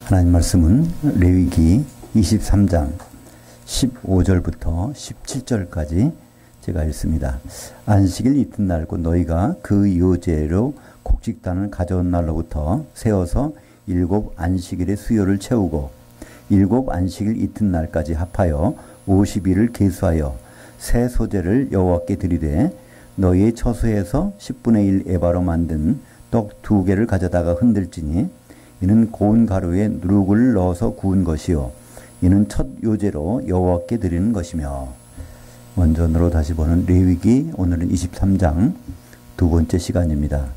하나님 말씀은 레위기 23장 15절부터 17절까지 제가 읽습니다. 안식일 이튿날 곧 너희가 그 요제로 곡식단을 가져온 날로부터 세워서 7 안식일의 수요를 채우고 7 안식일 이튿날까지 합하여 50일을 계수하여 새 소재를 여호와께 드리되 너희의 처소에서 10분의 1 에바로 만든 떡 2개를 가져다가 흔들지니 이는 고운 가루에 누룩을 넣어서 구운 것이요 이는 첫 요제로 여호와께 드리는 것이며. 원전으로 다시 보는 레위기, 오늘은 23장 두 번째 시간입니다.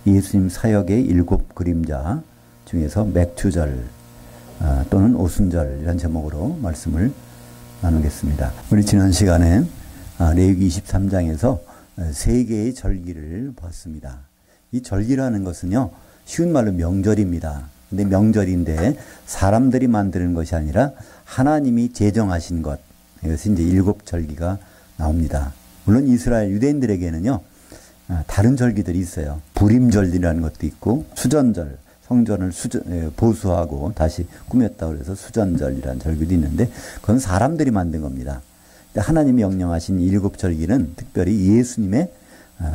예수님 사역의 7 그림자 중에서 맥추절 또는 오순절이라는 제목으로 말씀을 나누겠습니다. 우리 지난 시간에 레위기 23장에서 3개의 절기를 봤습니다. 이 절기라는 것은요, 쉬운 말로 명절입니다. 근데 명절인데 사람들이 만드는 것이 아니라 하나님이 제정하신 것, 이것이 이제 7 절기가 나옵니다. 물론 이스라엘 유대인들에게는요, 다른 절기들이 있어요. 부림절이라는 것도 있고, 수전절, 성전을 보수하고 다시 꾸몄다고 해서 수전절이라는 절기도 있는데, 그건 사람들이 만든 겁니다. 하나님이 명령하신 7 절기는 특별히 예수님의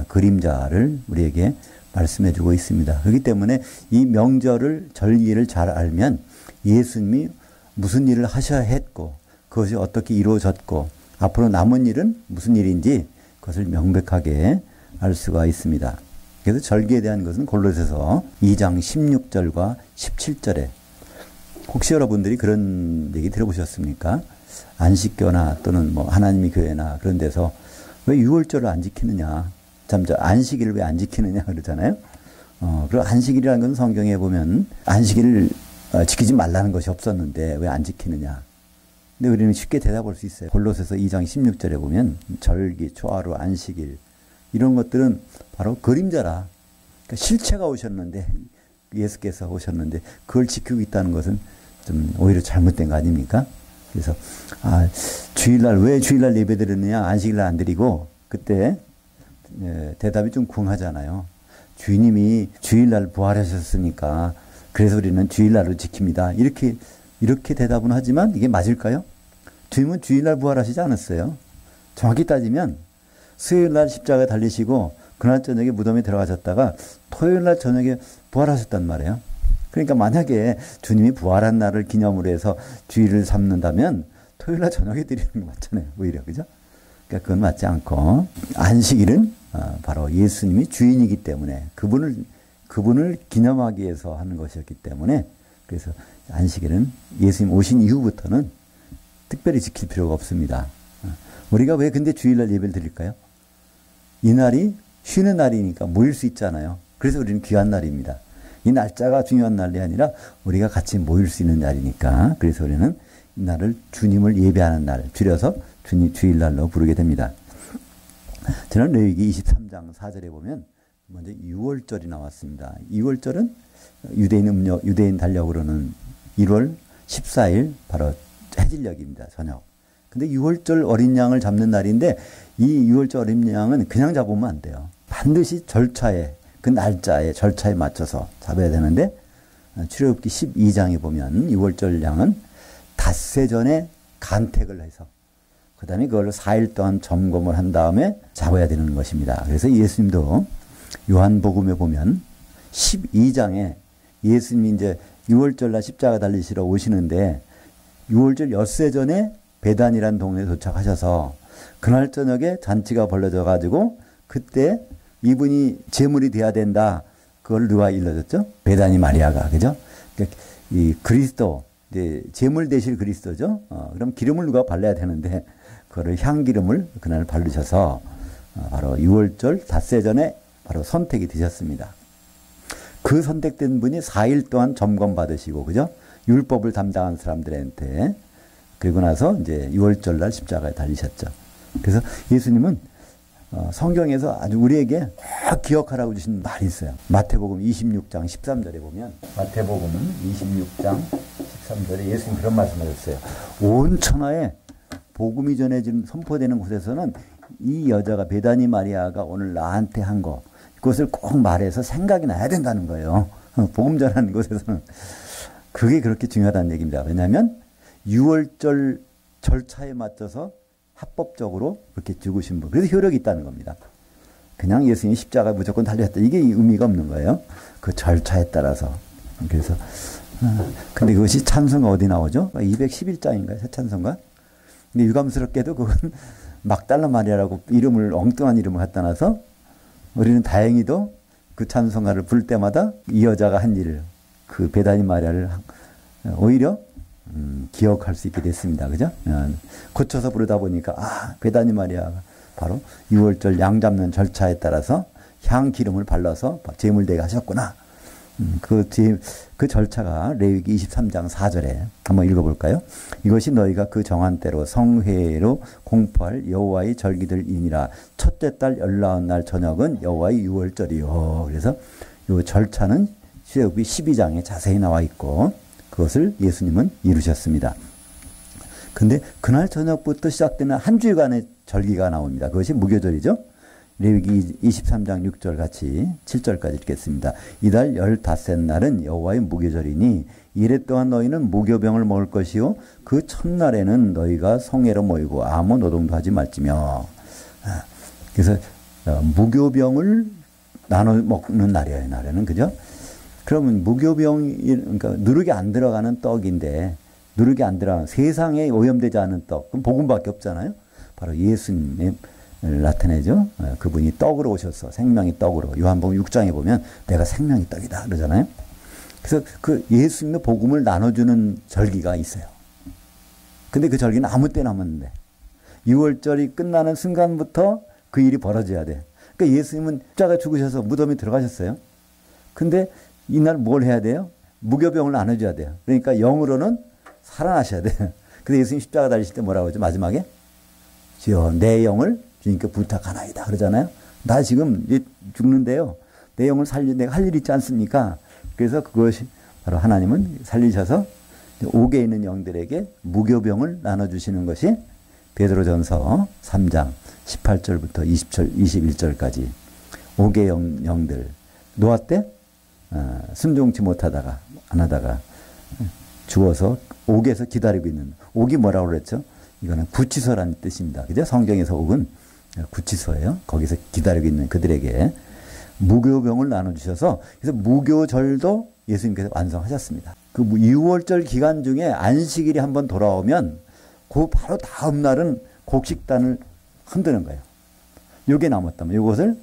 그림자를 우리에게 말씀해주고 있습니다. 그렇기 때문에 이 명절을, 절기를 잘 알면 예수님이 무슨 일을 하셔야 했고 그것이 어떻게 이루어졌고 앞으로 남은 일은 무슨 일인지 그것을 명백하게 알 수가 있습니다. 그래서 절기에 대한 것은 골로새서 2장 16절과 17절에, 혹시 여러분들이 그런 얘기 들어보셨습니까? 안식교나 또는 뭐 하나님의 교회나 그런 데서 왜 6월절을 안 지키느냐, 안식일을 왜 안 지키느냐 그러잖아요. 그리고 안식일이라는 것은 성경에 보면 안식일을 지키지 말라는 것이 없었는데 왜 안 지키느냐. 근데 우리는 쉽게 대답할 수 있어요. 골로새서 2장 16절에 보면 절기, 초하루, 안식일 이런 것들은 바로 그림자라. 그러니까 실체가 오셨는데, 예수께서 오셨는데 그걸 지키고 있다는 것은 좀 오히려 잘못된 거 아닙니까? 그래서 주일날 왜 주일날 예배 드리느냐, 안식일날 안 드리고, 그때 대답이 좀 궁하잖아요. 주님이 주일날 부활하셨으니까 그래서 우리는 주일날을 지킵니다. 이렇게 대답은 하지만 이게 맞을까요? 주님은 주일날 부활하시지 않았어요. 정확히 따지면 수요일날 십자가에 달리시고 그날 저녁에 무덤에 들어가셨다가 토요일날 저녁에 부활하셨단 말이에요. 그러니까 만약에 주님이 부활한 날을 기념으로 해서 주일을 삼는다면 토요일날 저녁에 드리는 게 맞잖아요. 오히려, 그죠? 그러니까 그건 맞지 않고, 안식일은 바로 예수님이 주인이기 때문에 그분을 기념하기 위해서 하는 것이었기 때문에, 그래서 안식일은 예수님 오신 이후부터는 특별히 지킬 필요가 없습니다. 우리가 왜 근데 주일날 예배를 드릴까요? 이 날이 쉬는 날이니까 모일 수 있잖아요. 그래서 우리는 귀한 날입니다. 이 날짜가 중요한 날이 아니라 우리가 같이 모일 수 있는 날이니까, 그래서 우리는 이 날을 주님을 예배하는 날, 줄여서 주일날로 부르게 됩니다. 지난 레위기 23장 4절에 보면 먼저 6월절이 나왔습니다. 6월절은 유대인 달력으로는 1월 14일 바로 해질녘입니다. 저녁. 근데 6월절 어린 양을 잡는 날인데, 이 6월절 어린 양은 그냥 잡으면 안 돼요. 반드시 절차에, 그 날짜에, 절차에 맞춰서 잡아야 되는데, 출애굽기 12장에 보면 6월절 양은 닷새 전에 간택을 해서 그 다음에 그걸 4일 동안 점검을 한 다음에 잡아야 되는 것입니다. 그래서 예수님도 요한복음에 보면 12장에 예수님이 이제 6월절 날 십자가 달리시러 오시는데 6월절 엿새 전에 베단이라는 동네에 도착하셔서 그날 저녁에 잔치가 벌어져 가지고 그때 이분이 제물이 돼야 된다. 그걸 누가 일러줬죠? 베다니 마리아가, 그죠? 그러니까 이 그리스도, 이제 제물 되실 그리스도죠? 그럼 기름을 누가 발라야 되는데, 그거를 향기름을 그날 바르셔서, 바로 6월절 닷새 전에 바로 선택이 되셨습니다. 그 선택된 분이 4일 동안 점검 받으시고, 그죠? 율법을 담당한 사람들한테, 그리고 나서 이제 6월절 날 십자가에 달리셨죠. 그래서 예수님은 성경에서 아주 우리에게 기억하라고 주신 말이 있어요. 마태복음 26장 13절에 보면, 마태복음 26장 13절에 예수님 그런 말씀하셨어요. 온 천하에 복음이 전해지는, 선포되는 곳에서는 이 여자가, 베다니 마리아가 오늘 나한테 한 거, 그것을 꼭 말해서 생각이 나야 된다는 거예요. 복음 전하는 곳에서는. 그게 그렇게 중요하다는 얘기입니다. 왜냐하면 6월절 절차에 맞춰서 합법적으로 그렇게 죽으신 분. 그래서 효력이 있다는 겁니다. 그냥 예수님이 십자가 무조건 달렸다. 이게 의미가 없는 거예요. 그 절차에 따라서. 그래서 근데 그것이 찬송가 어디 나오죠? 211장인가요? 새 찬송가? 근데 유감스럽게도 그건 막달라 마리아라고 이름을 엉뚱한 이름을 갖다 놔서 우리는 다행히도 그 찬송가를 부를 때마다 이 여자가 한 일을 그 베다니 마리아를 오히려 기억할 수 있게 됐습니다. 그죠? 고쳐서 부르다 보니까 베다니 마리아가 바로 6월절 양 잡는 절차에 따라서 향 기름을 발라서 제물되게 하셨구나. 그 절차가 레위기 23장 4절에 한번 읽어볼까요? 이것이 너희가 그 정한 때로 성회로 공포할 여호와의 절기들이니라. 첫째 달 열나운 날 저녁은 여호와의 6월절이요. 그래서 이 절차는 출애굽기 12장에 자세히 나와 있고 그것을 예수님은 이루셨습니다. 근데 그날 저녁부터 시작되는 한 주일간의 절기가 나옵니다. 그것이 무교절이죠. 레위기 23장 6절 같이 7절까지 읽겠습니다. 이달 15날은 여호와의 무교절이니 이래 동안 너희는 무교병을 먹을 것이요 그 첫날에는 너희가 성회로 모이고 아무 노동도 하지 말지며. 그래서 무교병을 나눠 먹는 날이에요. 날에는. 그죠? 그러면 무교병이 그러니까 누룩이 안 들어가는 떡인데 누룩이 안 들어가는 세상에 오염되지 않은 떡. 그럼 복음밖에 없잖아요. 바로 예수님의 나타내죠. 그분이 떡으로 오셔서 생명의 떡으로 요한복음 6장에 보면 내가 생명의 떡이다 그러잖아요. 그래서 그 예수님의 복음을 나눠주는 절기가 있어요. 근데 그 절기는 아무 때나 하면 돼. 6월절이 끝나는 순간부터 그 일이 벌어져야 돼. 그러니까 예수님은 십자가 죽으셔서 무덤에 들어가셨어요. 근데 이날 뭘 해야 돼요? 무교병을 나눠줘야 돼요. 그러니까 영으로는 살아나셔야 돼요. 그래서 예수님 십자가 달리실 때 뭐라고 하죠? 마지막에 주여 내 영을 주님께 부탁하나이다 그러잖아요. 나 지금 죽는데요. 내 영을 내가 할 일 있지 않습니까? 그래서 그것이 바로 하나님은 살리셔서 옥에 있는 영들에게 무교병을 나눠주시는 것이 베드로전서 3장 18절부터 21절까지 옥의 영들 노아 때 순종치 못하다가 안 하다가 죽어서 옥에서 기다리고 있는 옥이 뭐라고 그랬죠? 이거는 구치소라는 뜻입니다. 그죠? 성경에서 옥은 구치소예요. 거기서 기다리고 있는 그들에게 무교병을 나눠주셔서 그래서 무교절도 예수님께서 완성하셨습니다. 그 6월절 기간 중에 안식일이 한번 돌아오면 그 바로 다음 날은 곡식단을 흔드는 거예요. 요게 남았다면 이것을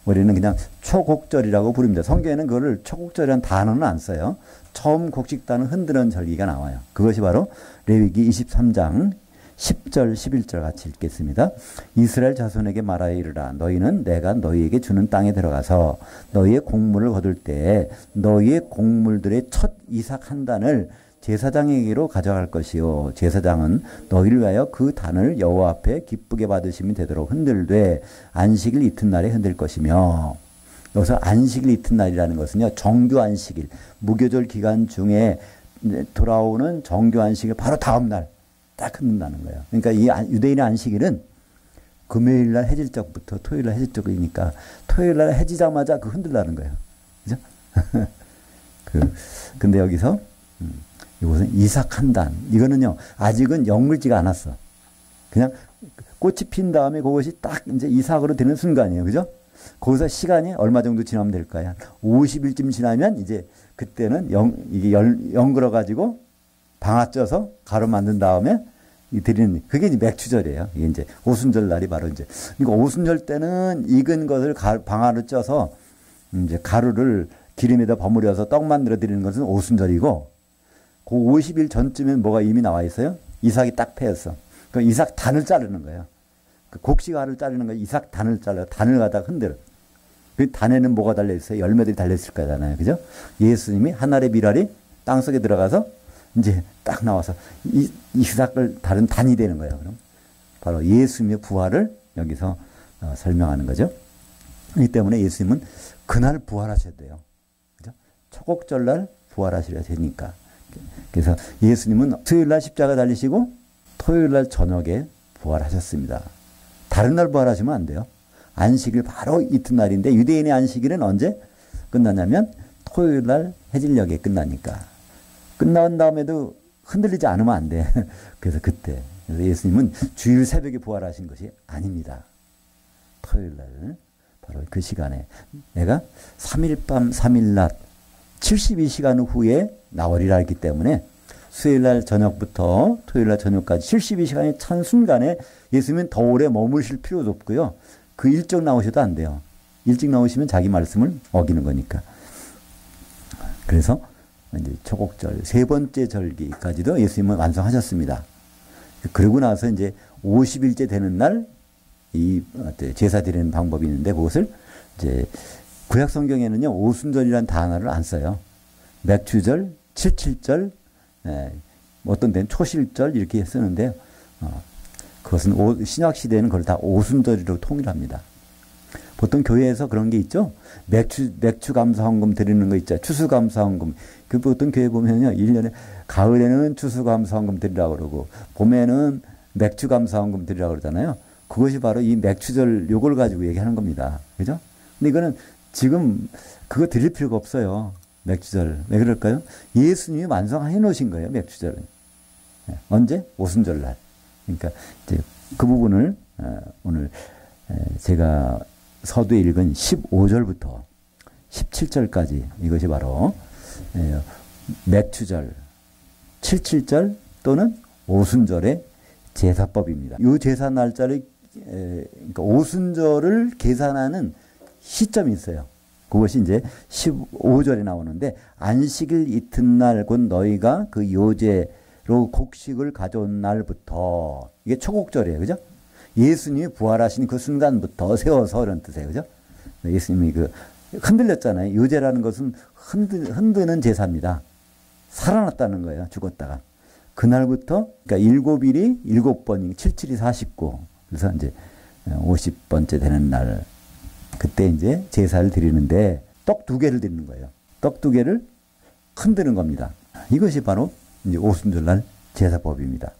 우리는 그냥 초곡절이라고 부릅니다. 성경에는 그거를 초곡절이라는 단어는 안 써요. 처음 곡식단을 흔드는 절기가 나와요. 그것이 바로 레위기 23장 10절 11절 같이 읽겠습니다. 이스라엘 자손에게 말하여 이르라. 너희는 내가 너희에게 주는 땅에 들어가서 너희의 곡물을 거둘 때 너희의 곡물들의 첫 이삭 한 단을 제사장에게로 가져갈 것이요 제사장은 너희를 위하여 그 단을 여호와 앞에 기쁘게 받으시면 되도록 흔들되 안식일 이튿날에 흔들 것이며. 여기서 안식일 이튿날이라는 것은요 정규 안식일 무교절 기간 중에 돌아오는 정규 안식일 바로 다음 날 딱 흔든다는 거예요. 그러니까 이 유대인의 안식일은 금요일 날 해질 적부터 토요일 날 해질 적이니까 토요일 날 해지자마자 그 흔들라는 거예요. 그죠? 근데 여기서 이것은 이삭 한 단. 이거는요 아직은 영물지가 않았어. 그냥 꽃이 핀 다음에 그것이 딱 이제 이삭으로 되는 순간이에요. 그죠? 거기서 시간이 얼마 정도 지나면 될까요? 50일쯤 지나면 이제 그때는 이게 연그러 가지고 방아 쪄서 가루 만든 다음에 드리는 그게 이제 맥추절이에요. 이게 이제 오순절 날이 바로 이제 그러니까 오순절 때는 익은 것을 방아로 쪄서 이제 가루를 기름에다 버무려서 떡 만들어 드리는 것은 오순절이고 그 50일 전쯤엔 뭐가 이미 나와 있어요? 이삭이 딱 패였어. 그 이삭 단을 자르는 거예요. 그 곡식알을 자르는 거예요. 이삭 단을 잘라 단을 갖다가 흔들어. 그 단에는 뭐가 달려 있어요? 열매들이 달려 있을 거잖아요. 그죠? 예수님이 한 알의 밀알이 땅 속에 들어가서 이제 딱 나와서 이삭을 다른 단이 되는 거예요. 그럼 바로 예수님의 부활을 여기서 설명하는 거죠. 이 때문에 예수님은 그날 부활하셔야 돼요. 그죠? 초곡절날 부활하셔야 되니까. 그래서 예수님은 수요일 날 십자가 달리시고 토요일 날 저녁에 부활하셨습니다. 다른 날 부활하시면 안 돼요. 안식일 바로 이튿날인데 유대인의 안식일은 언제 끝나냐면 토요일 날 해질녘에 끝나니까. 끝난 다음에도 흔들리지 않으면 안 돼. 그래서 그때. 그래서 예수님은 주일 새벽에 부활하신 것이 아닙니다. 토요일 날 바로 그 시간에 내가 3일 밤 3일 낮 72시간 후에 나오리라 했기 때문에 수요일 날 저녁부터 토요일 날 저녁까지 72시간이 찬 순간에 예수님은 더 오래 머무실 필요도 없고요. 그 일찍 나오셔도 안 돼요. 일찍 나오시면 자기 말씀을 어기는 거니까. 그래서 이제 초곡절 세 번째 절기까지도 예수님은 완성하셨습니다. 그러고 나서 이제 50일째 되는 날 이 제사 드리는 방법이 있는데 그것을 이제 구약 성경에는요 오순절이라는 단어를 안 써요. 맥주절, 칠칠절, 어떤 데는 초실절 이렇게 쓰는데요. 그것은 신약 시대에는 그걸 다 오순절이라고 통일합니다. 보통 교회에서 그런 게 있죠. 맥주 감사헌금 드리는 거 있죠. 추수 감사헌금. 그 보통 교회 보면요. 1년에 가을에는 추수 감사헌금 드리라고 그러고 봄에는 맥주 감사헌금 드리라고 그러잖아요. 그것이 바로 이 맥주절 요걸 가지고 얘기하는 겁니다. 그죠? 근데 이거는 지금 그거 드릴 필요가 없어요. 맥주절. 왜 그럴까요? 예수님이 완성해 놓으신 거예요. 맥주절은. 언제? 오순절 날. 그러니까 이제 그 부분을 오늘 제가 서두에 읽은 15절부터 17절까지 이것이 바로 맥주절, 칠칠절 또는 오순절의 제사법입니다. 이 제사 날짜를 그러니까 오순절을 계산하는 시점이 있어요. 그것이 이제 15절에 나오는데 안식일 이튿날 곧 너희가 그 요제로 곡식을 가져온 날부터 이게 초곡절이에요. 그죠? 예수님이 부활하신 그 순간부터 세워서 이런 뜻이에요. 그죠? 예수님이 그 흔들렸잖아요. 요제라는 것은 흔드는 제사입니다. 살아났다는 거예요. 죽었다가. 그날부터 그러니까 7일이 7번이 77이 49. 그래서 이제 50번째 되는 날 그때 이제 제사를 드리는데 떡 2개를 드리는 거예요. 떡 2개를 흔드는 겁니다. 이것이 바로 이제 오순절 날 제사법입니다.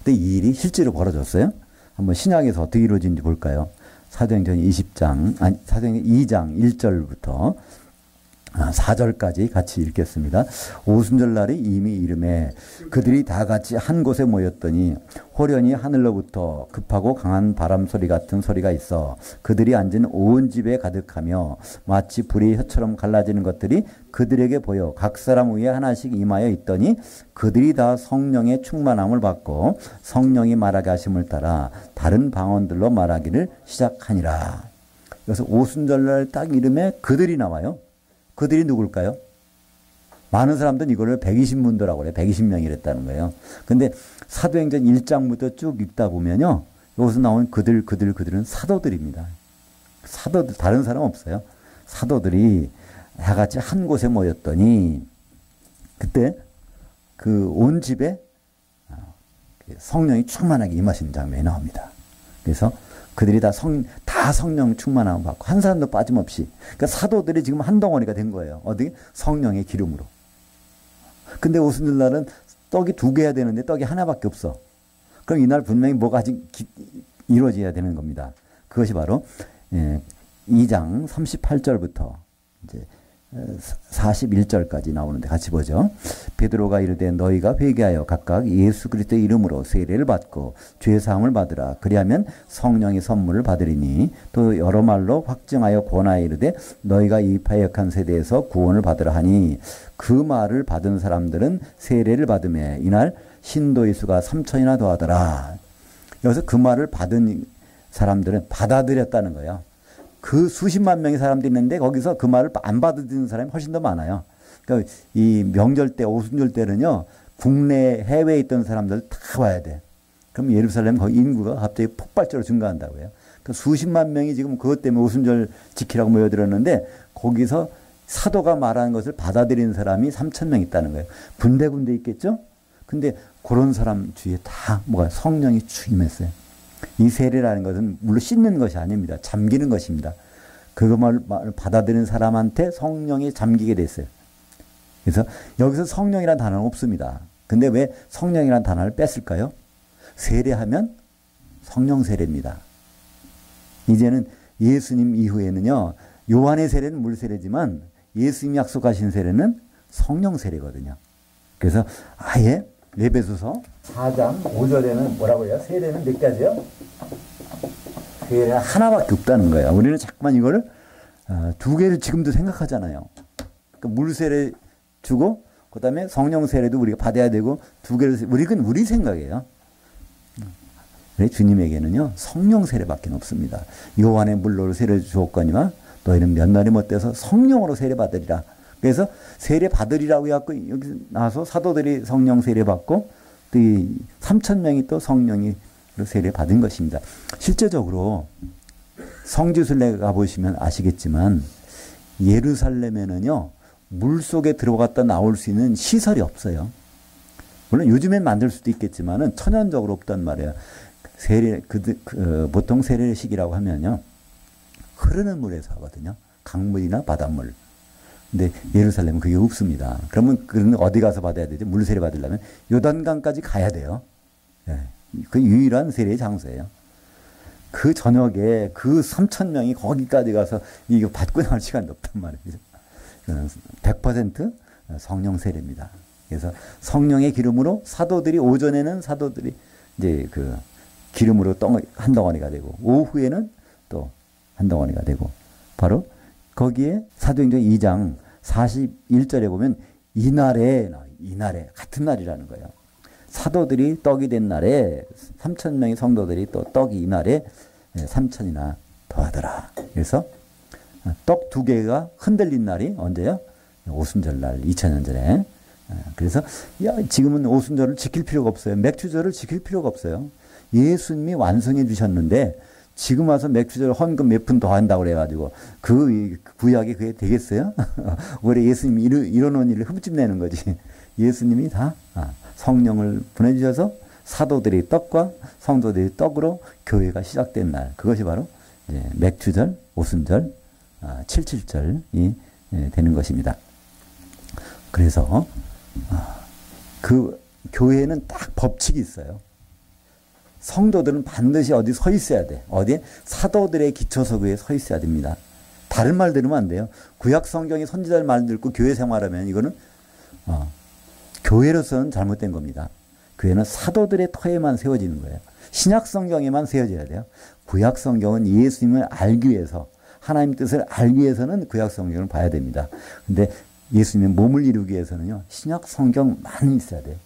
근데 이 일이 실제로 벌어졌어요. 한번 신약에서 어떻게 이루어진지 볼까요? 사도행전 2장 1절부터 4절까지 같이 읽겠습니다. 오순절 날이 이미 이름에 그들이 다 같이 한 곳에 모였더니 호련히 하늘로부터 급하고 강한 바람 소리 같은 소리가 있어 그들이 앉은 온 집에 가득하며 마치 불이 혀처럼 갈라지는 것들이 그들에게 보여 각 사람 위에 하나씩 임하여 있더니 그들이 다 성령의 충만함을 받고 성령이 말하게 하심을 따라 다른 방언들로 말하기를 시작하니라. 그래서 오순절 날 딱 이름에 그들이 나와요. 그들이 누굴까요? 많은 사람들은 이거를 120문도라고 그래요. 120명이랬다는 거예요. 근데 사도행전 1장부터 쭉 읽다 보면요. 여기서 나온 그들은 사도들입니다. 사도들, 다른 사람 없어요. 사도들이 다 같이 한 곳에 모였더니 그때 그 온 집에 성령이 충만하게 임하시는 장면이 나옵니다. 그래서 그들이 다 성령 충만함을 받고 한 사람도 빠짐없이 그러니까 사도들이 지금 한 덩어리가 된 거예요. 어디? 성령의 기름으로. 근데 오순절 날은 떡이 2개 해야 되는데 떡이 하나밖에 없어. 그럼 이날 분명히 뭐가 아직 이루어져야 되는 겁니다. 그것이 바로 2장 38절부터 이제 41절까지 나오는데 같이 보죠. 베드로가 이르되 너희가 회개하여 각각 예수 그리스도의 이름으로 세례를 받고 죄 사함을 받으라. 그리하면 성령의 선물을 받으리니 또 여러 말로 확증하여 권하여 이르되 너희가 이 패역한 세대에서 구원을 받으라 하니 그 말을 받은 사람들은 세례를 받으며 이날 신도의 수가 3천이나 더하더라. 여기서 그 말을 받은 사람들은 받아들였다는 거예요. 그 수십만 명의 사람들이 있는데 거기서 그 말을 안 받아들이는 사람이 훨씬 더 많아요. 그러니까 이 명절 때, 오순절 때는요, 국내, 해외에 있던 사람들 다 와야 돼. 그럼 예루살렘 거기 인구가 갑자기 폭발적으로 증가한다고요. 그러니까 수십만 명이 지금 그것 때문에 오순절 지키라고 모여들었는데 거기서 사도가 말하는 것을 받아들이는 사람이 3천 명 있다는 거예요. 군데군데 있겠죠? 근데 그런 사람 주위에 다 뭐가 성령이 추임했어요. 이 세례라는 것은 물론 씻는 것이 아닙니다. 잠기는 것입니다. 그것을 받아들이는 사람한테 성령이 잠기게 됐어요. 그래서 여기서 성령이라는 단어는 없습니다. 근데 왜 성령이라는 단어를 뺐을까요? 세례하면 성령 세례입니다. 이제는 예수님 이후에는요. 요한의 세례는 물 세례지만 예수님이 약속하신 세례는 성령 세례거든요. 그래서 아예 에베소서 4장 5절에는 뭐라고 해요? 세례는 몇 가지요? 세례는 하나밖에 없다는 거예요. 우리는 자꾸만 이거를 두 개를 지금도 생각하잖아요. 그러니까 물 세례 주고 그다음에 성령 세례도 우리가 받아야 되고 두 개를 우리 생각이에요. 주님에게는요 성령 세례밖에 없습니다. 요한의 물로 세례를 주었거니와 너희는 몇 날이 못돼서 성령으로 세례 받으리라. 그래서 세례 받으리라고 해갖고 여기 나와서 사도들이 성령 세례 받고 또 3,000명이 또 성령이 세례 받은 것입니다. 실제적으로 성지순례 가보시면 아시겠지만 예루살렘에는요 물 속에 들어갔다 나올 수 있는 시설이 없어요. 물론 요즘엔 만들 수도 있겠지만은 천연적으로 없단 말이에요. 보통 세례식이라고 하면요 흐르는 물에서 하거든요. 강물이나 바닷물. 근데 예루살렘은 그게 없습니다. 그러면 그는 어디 가서 받아야 되죠? 물 세례 받으려면 요단강까지 가야 돼요. 네. 그 유일한 세례의 장소예요. 그 저녁에 그 3,000명이 거기까지 가서 이거 받고 나올 시간도 없단 말이죠. 100% 성령 세례입니다. 그래서 성령의 기름으로 사도들이 오전에는 사도들이 이제 그 기름으로 한 덩어리가 되고 오후에는 또 한 덩어리가 되고 바로 거기에 사도행전 2장 41절에 보면 이날에 같은 날이라는 거예요. 사도들이 떡이 된 날에 3,000명의 성도들이 또 떡이 이날에 3,000이나 더하더라. 그래서 떡 2개가 흔들린 날이 언제요? 오순절날 2000년 전에. 그래서 지금은 오순절을 지킬 필요가 없어요. 맥주절을 지킬 필요가 없어요. 예수님이 완성해 주셨는데 지금 와서 맥주절 헌금 몇 푼 더 한다고 그래가지고 그 구약이 그게 되겠어요? 원래 예수님이 이러는 일을 흠집 내는 거지. 예수님이 다 성령을 보내주셔서 사도들의 떡과 성도들의 떡으로 교회가 시작된 날. 그것이 바로 이제 맥주절, 오순절, 77절이 되는 것입니다. 그래서 그 교회에는 딱 법칙이 있어요. 성도들은 반드시 어디 서 있어야 돼. 어디에? 사도들의 기초석에 서 있어야 됩니다. 다른 말 들으면 안 돼요. 구약 성경이 선지자의 말 듣고 교회 생활하면 이거는 교회로서는 잘못된 겁니다. 교회는 사도들의 터에만 세워지는 거예요. 신약 성경에만 세워져야 돼요. 구약 성경은 예수님을 알기 위해서 하나님 뜻을 알기 위해서는 구약 성경을 봐야 됩니다. 근데 예수님의 몸을 이루기 위해서는요. 신약 성경만 있어야 돼요.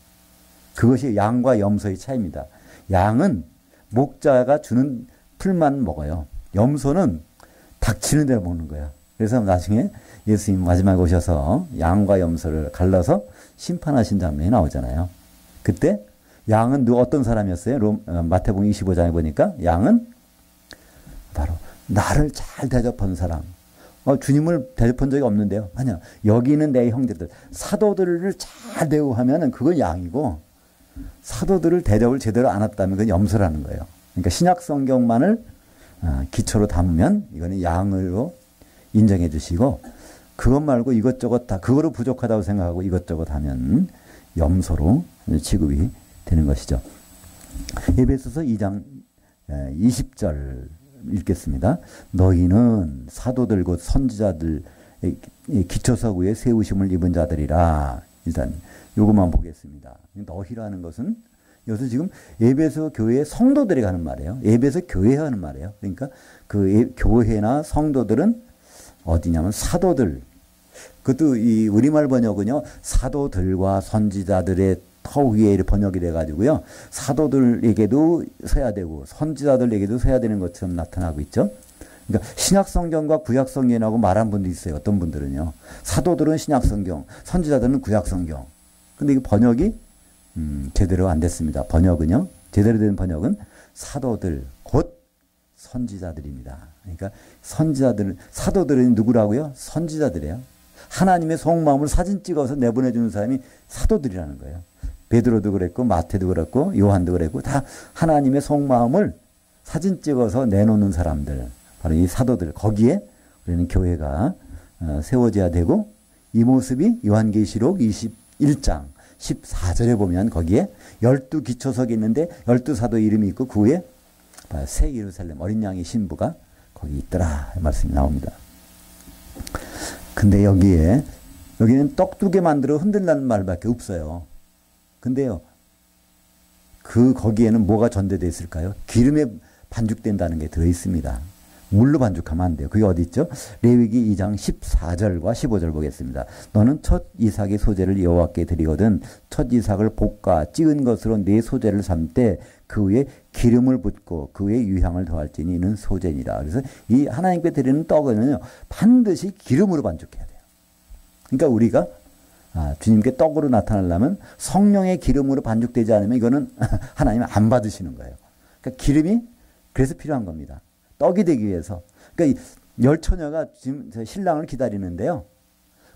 그것이 양과 염소의 차이입니다. 양은 목자가 주는 풀만 먹어요. 염소는 닥치는 대로 먹는 거예요. 그래서 나중에 예수님 마지막에 오셔서 양과 염소를 갈라서 심판하신 장면이 나오잖아요. 그때 양은 어떤 사람이었어요? 마태복음 25장에 보니까 양은 바로 나를 잘 대접한 사람. 주님을 대접한 적이 없는데요. 아니야. 여기 있는 내 형제들, 사도들을 잘 대우하면 그건 양이고 사도들을 대접을 제대로 안 했다면 그건 염소라는 거예요. 그러니까 신약 성경만을 기초로 담으면 이거는 양으로 인정해 주시고 그것 말고 이것저것 다 그거로 부족하다고 생각하고 이것저것 하면 염소로 취급이 되는 것이죠. 에베소서 2장 20절 읽겠습니다. 너희는 사도들 곧 선지자들 기초석 위에 세우심을 입은 자들이라. 일단 요것만 보겠습니다. 너희라는 것은 여기서 지금 에베소 교회의 성도들이 하는 말이에요. 에베소 교회에 하는 말이에요. 그러니까 그 교회나 성도들은 어디냐면 사도들. 그것도 이 우리말 번역은요. 사도들과 선지자들의 터 위에 번역이 돼가지고요. 사도들에게도 서야 되고 선지자들에게도 서야 되는 것처럼 나타나고 있죠. 그러니까 신약성경과 구약성경이라고 말한 분도 있어요. 어떤 분들은요. 사도들은 신약성경, 선지자들은 구약성경. 근데 이 번역이 제대로 안 됐습니다. 번역은요. 제대로 된 번역은 사도들 곧 선지자들입니다. 그러니까 사도들은 누구라고요? 선지자들이에요. 하나님의 속마음을 사진 찍어서 내보내주는 사람이 사도들이라는 거예요. 베드로도 그랬고 마태도 그랬고 요한도 그랬고 다 하나님의 속마음을 사진 찍어서 내놓는 사람들. 바로 이 사도들. 거기에 우리는 교회가 세워져야 되고 이 모습이 요한계시록 21장 14절에 보면 거기에 12기초석이 있는데 12사도 이름이 있고 그 후에 새 예루살렘 어린 양의 신부가 거기 있더라 말씀이 나옵니다. 근데 여기에 여기는 떡 2개 만들어 흔들라는 말밖에 없어요. 근데요, 거기에는 뭐가 전제되어 있을까요? 기름에 반죽된다는 게 들어있습니다. 물로 반죽하면 안 돼요. 그게 어디 있죠? 레위기 2장 14절과 15절 보겠습니다. 너는 첫 이삭의 소재를 여호와께 드리거든 첫 이삭을 볶아 찌은 것으로 네 소재를 삼되 그 위에 기름을 붓고 그 위에 유향을 더할지니 이는 소재니라. 그래서 이 하나님께 드리는 떡은요, 반드시 기름으로 반죽해야 돼요. 그러니까 우리가 주님께 떡으로 나타나려면 성령의 기름으로 반죽되지 않으면 이거는 하나님 안 받으시는 거예요. 그러니까 기름이 그래서 필요한 겁니다. 떡이 되기 위해서. 그러니까 10처녀가 지금 신랑을 기다리는데요.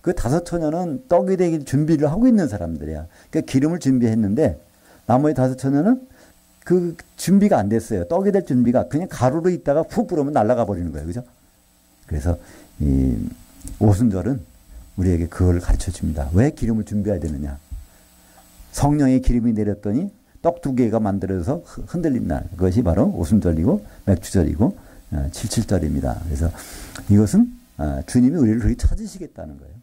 그 5처녀는 떡이 되기 준비를 하고 있는 사람들이야. 그러니까 기름을 준비했는데 나머지 5처녀는 그 준비가 안 됐어요. 떡이 될 준비가 그냥 가루로 있다가 푹 불으면 날아가 버리는 거예요. 그죠? 그래서 이 오순절은 우리에게 그걸 가르쳐 줍니다. 왜 기름을 준비해야 되느냐? 성령의 기름이 내렸더니 떡 2개가 만들어서 흔들린 날. 그것이 바로 오순절이고 맥주절이고 77절입니다. 그래서 이것은 주님이 우리를 그렇게 찾으시겠다는 거예요.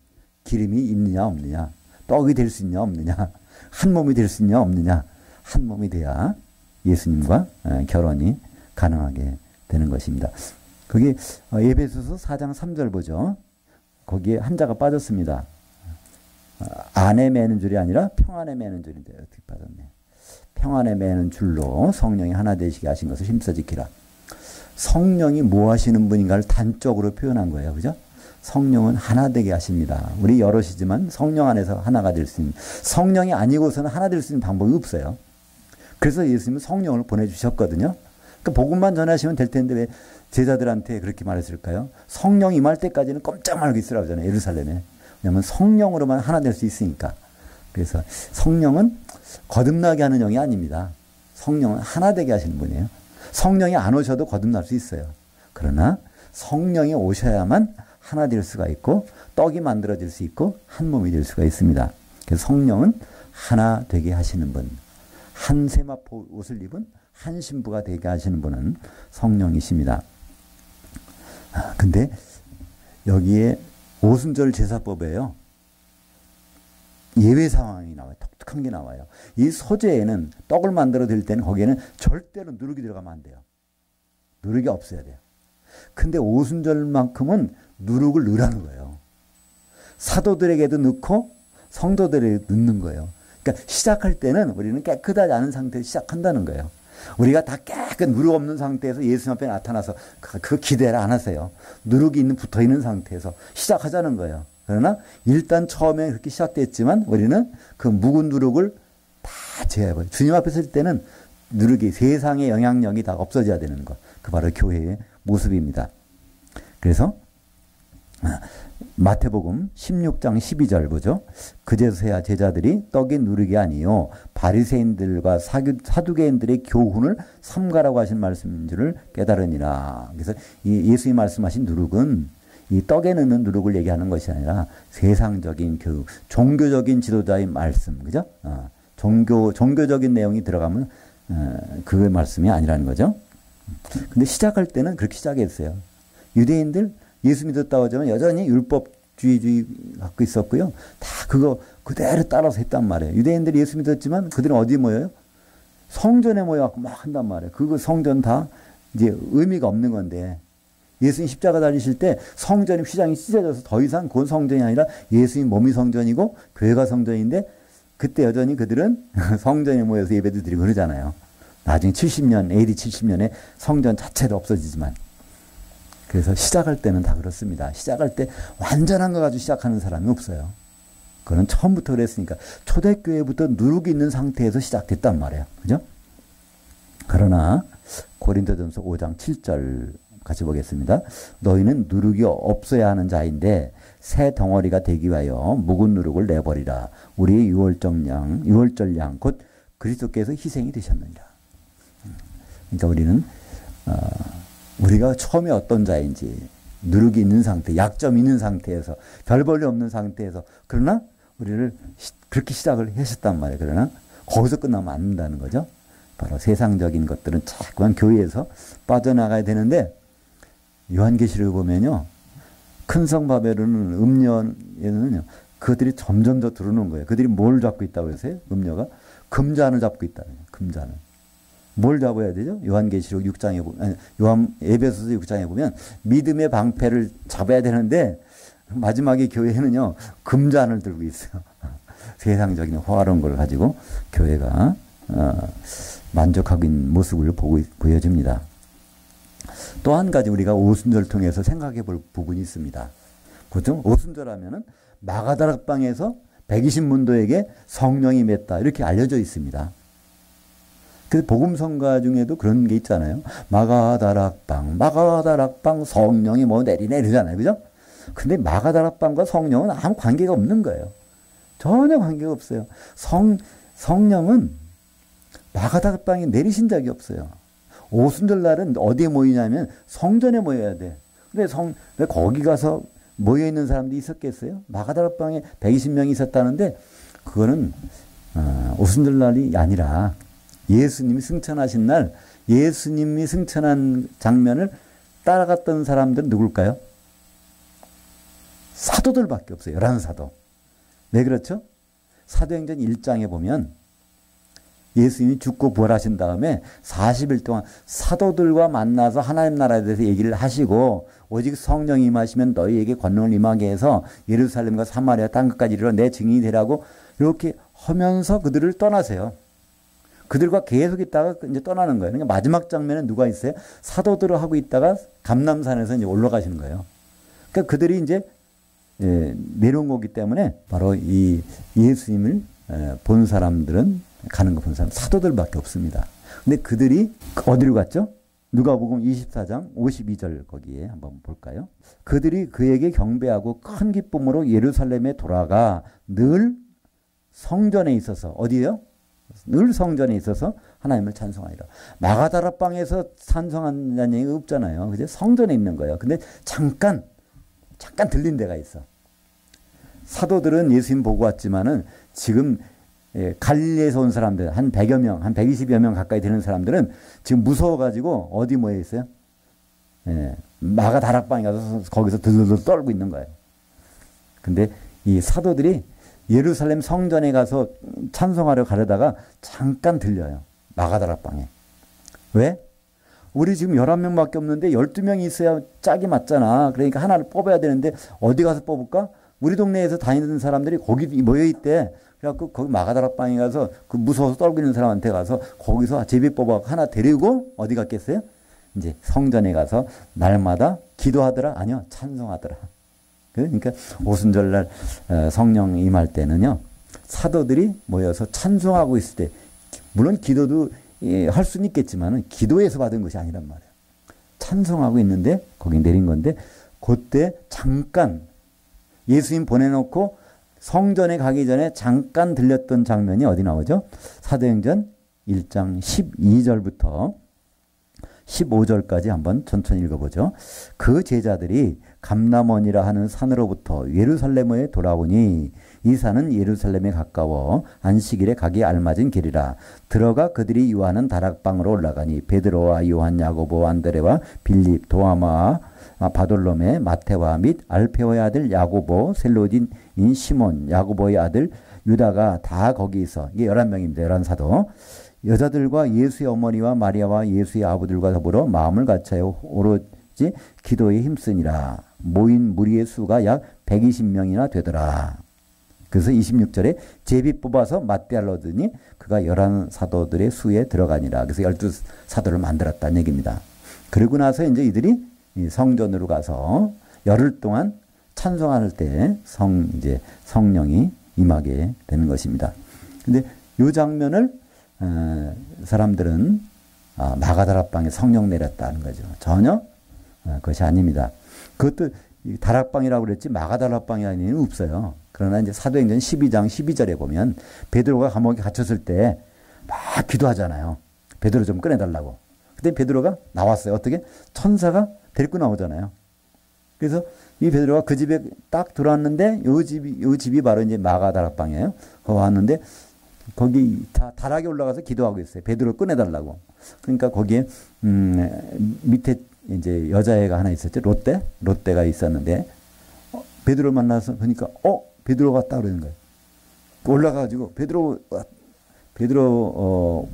기름이 있느냐 없느냐, 떡이 될 수 있냐 없느냐, 한 몸이 될 수 있냐 없느냐, 한 몸이 돼야 예수님과 결혼이 가능하게 되는 것입니다. 거기 에베소서 4장 3절 보죠. 거기에 한자가 빠졌습니다. 안에 매는 줄이 아니라 평안에 매는 줄인데 어떻게 빠졌네. 평안에 매는 줄로 성령이 하나 되시게 하신 것을 힘써 지키라. 성령이 뭐 하시는 분인가를 단적으로 표현한 거예요. 그죠? 성령은 하나 되게 하십니다. 우리 여럿이지만 성령 안에서 하나가 될 수 있는, 성령이 아니고서는 하나 될 수 있는 방법이 없어요. 그래서 예수님은 성령을 보내주셨거든요. 그러니까 복음만 전하시면 될 텐데 왜 제자들한테 그렇게 말했을까요? 성령 임할 때까지는 꼼짝 말고 있으라고 하잖아요. 예루살렘에. 왜냐하면 성령으로만 하나 될 수 있으니까. 그래서 성령은 거듭나게 하는 영이 아닙니다. 성령은 하나 되게 하시는 분이에요. 성령이 안 오셔도 거듭날 수 있어요. 그러나 성령이 오셔야만 하나 될 수가 있고 떡이 만들어질 수 있고 한 몸이 될 수가 있습니다. 그래서 성령은 하나 되게 하시는 분, 한 세마포 옷을 입은 한 신부가 되게 하시는 분은 성령이십니다. 근데 여기에 오순절 제사법에요, 예외 상황이 나와요. 독특한 게 나와요. 이 소재에는 떡을 만들어 드릴 때는 거기에는 절대로 누룩이 들어가면 안 돼요. 누룩이 없어야 돼요. 근데 오순절만큼은 누룩을 넣으라는 거예요. 사도들에게도 넣고 성도들에게도 넣는 거예요. 그러니까 시작할 때는 우리는 깨끗하지 않은 상태에서 시작한다는 거예요. 우리가 다 깨끗 누룩 없는 상태에서 예수님 앞에 나타나서 그 기대를 안 하세요. 누룩이 붙어 있는 상태에서 시작하자는 거예요. 그러나 일단 처음에 그렇게 시작됐지만 우리는 그 묵은 누룩을 다 제어해버려요. 주님 앞에 설 때는 누룩이, 세상의 영향력이 다 없어져야 되는 것. 그 바로 교회의 모습입니다. 그래서 마태복음 16장 12절 보죠. 그제서야 제자들이 떡이 누룩이 아니요 바리새인들과 사두개인들의 교훈을 삼가라고 하신 말씀인 줄을 깨달으니라. 그래서 이 예수님이 말씀하신 누룩은 이 떡에 넣는 누룩을 얘기하는 것이 아니라 세상적인 교육, 종교적인 지도자의 말씀, 그죠? 종교적인 내용이 들어가면 그 말씀이 아니라는 거죠. 근데 시작할 때는 그렇게 시작했어요. 유대인들 예수 믿었다고 하지만 여전히 율법주의 갖고 있었고요. 다 그거 그대로 따라서 했단 말이에요. 유대인들이 예수 믿었지만 그들은 어디 모여요? 성전에 모여갖고 막 한단 말이에요. 그거 성전 다 이제 의미가 없는 건데, 예수님 십자가 달리실 때 성전이 휘장이 찢어져서 더 이상 그건 성전이 아니라 예수님 몸이 성전이고 교회가 성전인데, 그때 여전히 그들은 성전에 모여서 예배도 드리고 그러잖아요. 나중에 70년, AD 70년에 성전 자체도 없어지지만. 그래서 시작할 때는 다 그렇습니다. 시작할 때 완전한 거 가지고 시작하는 사람이 없어요. 그건 처음부터 그랬으니까. 초대교회부터 누룩이 있는 상태에서 시작됐단 말이에요. 그죠? 그러나 고린도전서 5장 7절 같이 보겠습니다. 너희는 누룩이 없어야 하는 자인데 새 덩어리가 되기 위하여 묵은 누룩을 내버리라. 우리의 유월절 양 곧 그리스도께서 희생이 되셨느니라. 그러니까 우리는 우리가 처음에 어떤 자인지, 누룩이 있는 상태, 약점이 있는 상태에서, 별 볼일 없는 상태에서, 그러나 우리를 그렇게 시작을 하셨단 말이에요. 그러나 거기서 끝나면 안 된다는 거죠. 바로 세상적인 것들은 자꾸만 교회에서 빠져나가야 되는데, 요한계시록을 보면요, 큰성 바벨론은 음녀에는요 그들이 점점 더 들어오는 거예요. 그들이 뭘 잡고 있다고 해서요? 음녀가 금잔을 잡고 있다는 거예요. 금잔을. 뭘 잡아야 되죠? 요한계시록 6장에 보면, 에베소서 6장에 보면 믿음의 방패를 잡아야 되는데 마지막에 교회는요, 금잔을 들고 있어요. 세상적인 호화로운 걸 가지고 교회가 만족하고 있는 모습을 보여줍니다. 또 한 가지 우리가 오순절을 통해서 생각해 볼 부분이 있습니다. 보통 오순절 하면은 마가다락방에서 120문도에게 성령이 맺다 이렇게 알려져 있습니다. 그 복음성가 중에도 그런 게 있잖아요. 마가다락방 성령이 뭐 내리네 이러잖아요. 그죠? 근데 마가다락방과 성령은 아무 관계가 없는 거예요. 전혀 관계가 없어요. 성령은 마가다락방에 내리신 적이 없어요. 오순절 날은 어디에 모이냐면 성전에 모여야 돼. 근데 왜 거기 가서 모여있는 사람들이 있었겠어요? 마가다락방에 120명이 있었다는데 그거는 오순절 날이 아니라 예수님이 승천하신 날 예수님이 승천한 장면을 따라갔던 사람들은 누굴까요? 사도들밖에 없어요. 11사도. 왜 그렇죠? 사도행전 1장에 보면 예수님이 죽고 부활하신 다음에 40일 동안 사도들과 만나서 하나님 나라에 대해서 얘기를 하시고 오직 성령이 임하시면 너희에게 권능을 임하게 해서 예루살렘과 사마리아 땅끝까지 이르러 내 증인이 되라고 이렇게 하면서 그들을 떠나세요. 그들과 계속 있다가 이제 떠나는 거예요. 그러니까 마지막 장면에 누가 있어요? 사도들을 하고 있다가 감람산에서 이제 올라가시는 거예요. 그러니까 그들이 이제 내려온 거기 때문에 바로 이 예수님을 본 사람들은 가는 거 본 사람 사도들밖에 없습니다. 근데 그들이 어디로 갔죠? 누가복음 24장 52절 거기에 한번 볼까요? 그들이 그에게 경배하고 큰 기쁨으로 예루살렘에 돌아가 늘 성전에 있어서 어디예요? 늘 성전에 있어서 하나님을 찬송하리라. 마가다락방에서 찬송한다는 얘기가 없잖아요. 그죠? 성전에 있는 거예요. 근데 잠깐 들린 데가 있어. 사도들은 예수님 보고 왔지만은 지금 갈릴리에서 온 사람들 한 100여 명, 한 120여 명 가까이 되는 사람들은 지금 무서워가지고 어디 모여 있어요? 마가다락방에 가서 거기서 들들들 떨고 있는 거예요. 근데 이 사도들이 예루살렘 성전에 가서 찬송하려 가려다가 잠깐 들려요. 마가다락방에. 왜? 우리 지금 11명밖에 없는데 12명이 있어야 짝이 맞잖아. 그러니까 하나를 뽑아야 되는데 어디 가서 뽑을까? 우리 동네에서 다니는 사람들이 거기 모여있대. 그래갖고 거기 마가다락방에 가서 그 무서워서 떨고 있는 사람한테 가서 거기서 제비 뽑아 하나 데리고 어디 갔겠어요? 이제 성전에 가서 날마다 기도하더라? 아니요. 찬송하더라. 그러니까 오순절날 성령 임할 때는요. 사도들이 모여서 찬송하고 있을 때 물론 기도도 할 수는 있겠지만 기도에서 받은 것이 아니란 말이에요. 찬송하고 있는데 거기 내린 건데 그때 잠깐 예수님 보내놓고 성전에 가기 전에 잠깐 들렸던 장면이 어디 나오죠? 사도행전 1장 12절부터 15절까지 한번 천천히 읽어보죠. 그 제자들이 감람원이라 하는 산으로부터 예루살렘에 돌아오니 이 산은 예루살렘에 가까워 안식일에 가기 알맞은 길이라. 들어가 그들이 유하는 다락방으로 올라가니 베드로와 요한 야고보 안드레와 빌립 도마와 바돌로메 마테와 및 알페오의 아들 야고보 셀로딘인 시몬 야고보의 아들 유다가 다 거기 있어. 이게 11명입니다. 11사도. 여자들과 예수의 어머니와 마리아와 예수의 아버들과 더불어 마음을 같이하여 오로지 기도에 힘쓰니라. 모인 무리의 수가 약 120명이나 되더라. 그래서 26절에 제비 뽑아서 맞대하려 더니 그가 11사도들의 수에 들어가니라. 그래서 12사도를 만들었다는 얘기입니다. 그러고 나서 이제 이들이 성전으로 가서 열흘 동안 찬송할 때 이제 성령이 임하게 되는 것입니다. 근데 이 장면을 사람들은 마가다락방에 성령 내렸다는 거죠. 전혀 그것이 아닙니다. 그것도 다락방이라고 그랬지 마가다락방이 없어요. 그러나 이제 사도행전 12장 12절에 보면 베드로가 감옥에 갇혔을 때 막 기도하잖아요. 베드로 좀 꺼내달라고. 그때 베드로가 나왔어요. 어떻게? 천사가 데리고 나오잖아요. 그래서 이 베드로가 그 집에 딱 들어왔는데 요 집이 바로 이제 마가다락방이에요. 거기 왔는데 거기 다락에 올라가서 기도하고 있어요. 베드로 꺼내달라고. 그러니까 거기에 밑에 이제 여자애가 하나 있었죠. 롯데가 있었는데 베드로 만나서 보니까 베드로 왔다 그러는 거예요. 올라가가지고 베드로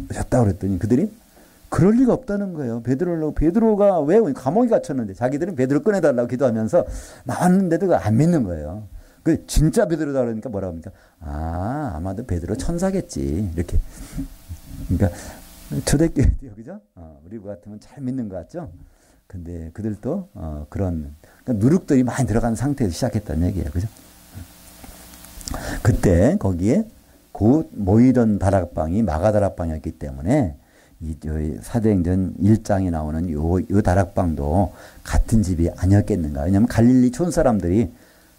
오셨다 그랬더니 그들이 그럴 리가 없다는 거예요. 베드로가 왜 감옥에 갇혔는데 자기들은 베드로 꺼내달라고 기도하면서 나왔는데도 안 믿는 거예요. 그 진짜 베드로다 그러니까 뭐라고 합니까? 아마도 베드로 천사겠지. 이렇게. 그러니까 초대교회도 그죠? 우리 같으면 잘 믿는 것 같죠? 근데 그들도 그런 그러니까 누룩들이 많이 들어간 상태에서 시작했다는 얘기예요. 그죠? 그때 거기에 곧 모이던 다락방이 마가다락방이었기 때문에 이 사도행전 1장에 나오는 요 다락방도 같은 집이 아니었겠는가. 왜냐하면 갈릴리 촌 사람들이